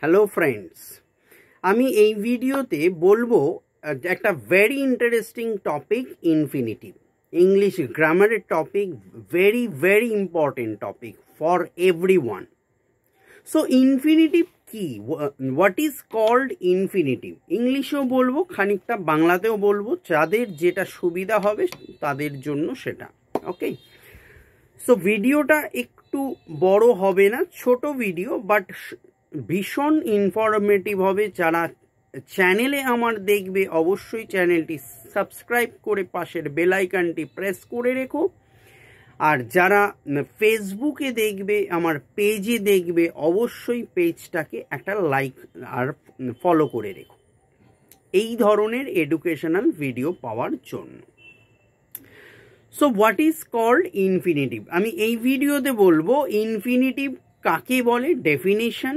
Hello friends, আমি এই ভিডিওতে বলবো একটা very interesting topic, infinitive. English গ্রামারের topic, very important topic for everyone. So infinitive কি, হোয়াট ইজ কল্ড ইনফিনিটিভ, ইংলিশেও বলবো, খানিকটা বাংলাতেও বলবো, যাদের যেটা সুবিধা হবে তাদের জন্য সেটা। ওকে, সো ভিডিওটা একটু বড় হবে না, ছোট ভিডিও, বাট ভীষণ ইনফরমেটিভ হবে। যারা চ্যানেলে আমার দেখবে অবশ্যই চ্যানেলটি সাবস্ক্রাইব করে পাশের বেল আইকনটি প্রেস করে রেখো। আর যারা ফেসবুকে দেখবে, আমার পেজে দেখবে, অবশ্যই পেজটাকে একটা লাইক আর ফলো করে রেখো এই ধরনের এডুকেশনাল ভিডিও পাওয়ার জন্য। So what is called infinitive, আমি এই ভিডিওতে বলবো ইনফিনিটিভ কাকে বলে, ডেফিনিশন,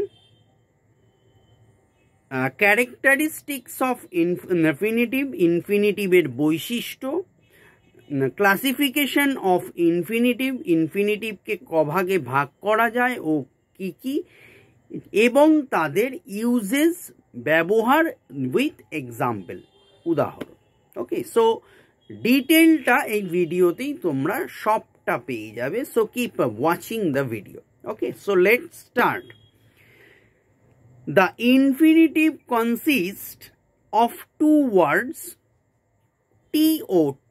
ক্যারেক্টারিস্টিক্স অফ ইনফিনিটিভ, ইনফিনিটিভের বৈশিষ্ট্য, ক্লাসিফিকেশন অফ ইনফিনিটিভ, ইনফিনিটিভকে কভাগে ভাগ করা যায় ও কি কি, এবং তাদের ইউজেস, ব্যবহার উইথ এক্সাম্পল, উদাহরণ। ওকে, সো ডিটেলটা এই ভিডিওতেই তোমরা সবটা পেয়ে যাবে। So keep watching the video. Okay, so let's start. The infinitive consists of two words,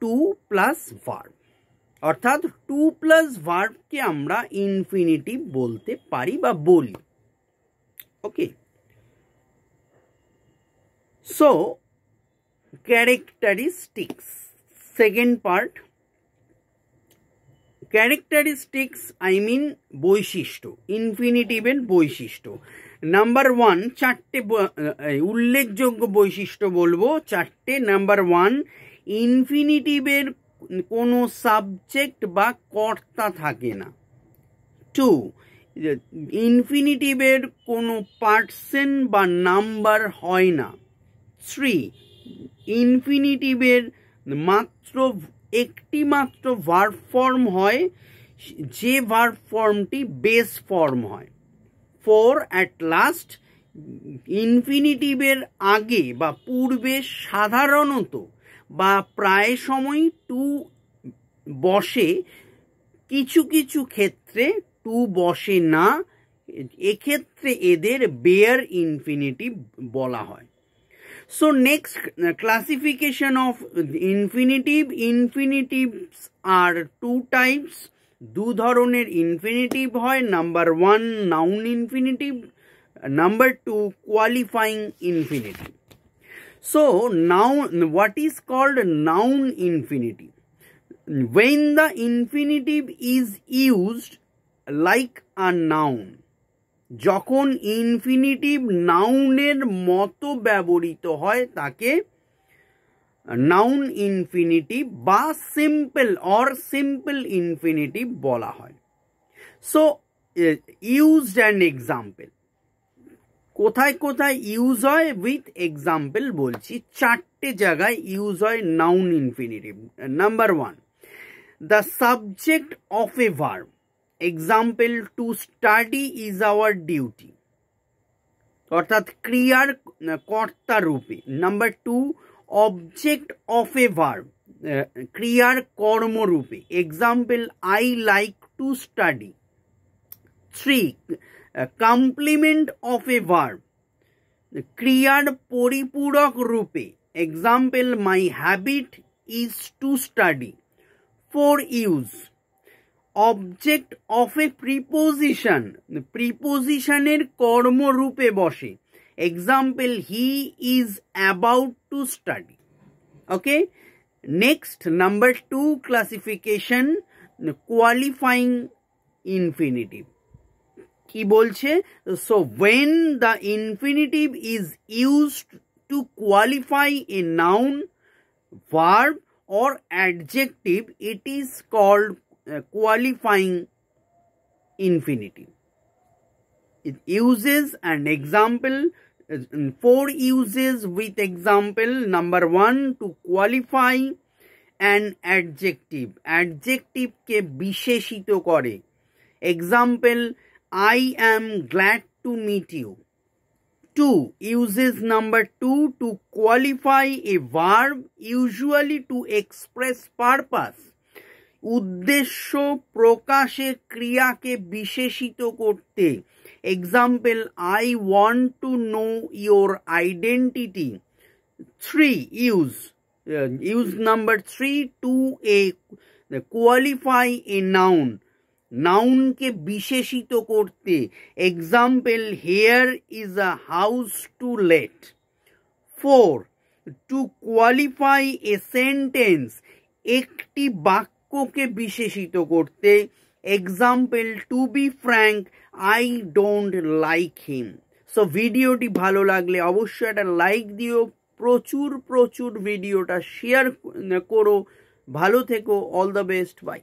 to plus verb, অর্থাৎ টু প্লাস ভার্বকে আমরা ইনফিনিটিভ বলতে পারি বা বলি। Okay, so characteristics, second part. Characteristics I mean বৈশিষ্ট্য, ইনফিনিটিভের বৈশিষ্ট্য। নাম্বার ওয়ান, চারটে উল্লেখযোগ্য বৈশিষ্ট্য বলবো, চারটে। নাম্বার ওয়ান, ইনফিনিটিভের কোনো সাবজেক্ট বা কর্তা থাকে না। টু, ইনফিনিটিভের কোনো পার্সন বা নাম্বার হয় না। থ্রি, ইনফিনিটিভের একটি মাত্র ভার্ব ফর্ম হয়, যে ভার্ব ফর্মটি বেস ফর্ম হয়। ফোর, অ্যাট লাস্ট, ইনফিনিটিভের আগে বা পূর্বে সাধারণত বা প্রায় সময় টু বসে, কিছু কিছু ক্ষেত্রে টু বসে না, এক্ষেত্রে এদের বেয়ার ইনফিনিটিভ বলা হয়। So next, classification of infinitive. Infinitives are two types, দু ধরনের ইনফিনিটিভ হয়। Number one, noun infinitive. Number two, qualifying infinitive. So noun, what is called noun infinitive? When the infinitive is used like a noun, যখন infinitive নাউনের মতো ব্যবহৃত হয় তাকে noun infinitive বা সিম্পল ইনফিনিটিভ বলা হয়। সো ইউজড অ্যান্ড এক্সাম্পল, কোথায় কোথায় ইউজ হয় উইথ এক্সাম্পল বলছি, চারটে জায়গায় ইউজ হয় noun infinitive. Number one, the subject of a verb, example, to study is our duty, অর্থাৎ ক্রিয়ার কর্তা রূপে। Number two, object of a verb, ক্রিয়ার কর্মরূপে, example, I like to study. Three, complement of a verb, ক্রিয়ার পরিপূরক রূপে, example, my habit is to study. Four, use, object of a preposition, প্রিপোজিশনের কর্মরূপে বসে, example, he is about to study. Okay, next, number two classification, qualifying infinitive কি বলছে? So when the infinitive is used to qualify a noun, verb or adjective, it is called qualifying infinitive. It uses an example, four uses with example. Number one, to qualify an adjective, adjective ke bisheshito kore, example, I am glad to meet you. 2. Uses number 2 to qualify a verb, usually to express purpose. উদ্দেশ্য প্রকাশে ক্রিয়াকে বিশেষিত করতে। Example, I want to know your identity. 3. Use number 3 to qualify a noun. নাউনকে বিশেষিত করতে। Example, here is a house to let. 4. To qualify a sentence. একটি বাক্যকে বিশেষিত করতে। Example, to be frank, I don't like him. So ভিডিওটি ভালো লাগলে অবশ্যই একটা like দিও, প্রচুর ভিডিওটা শেয়ার করো। ভালো থেকো, অল দ্য বেস্ট, বাই।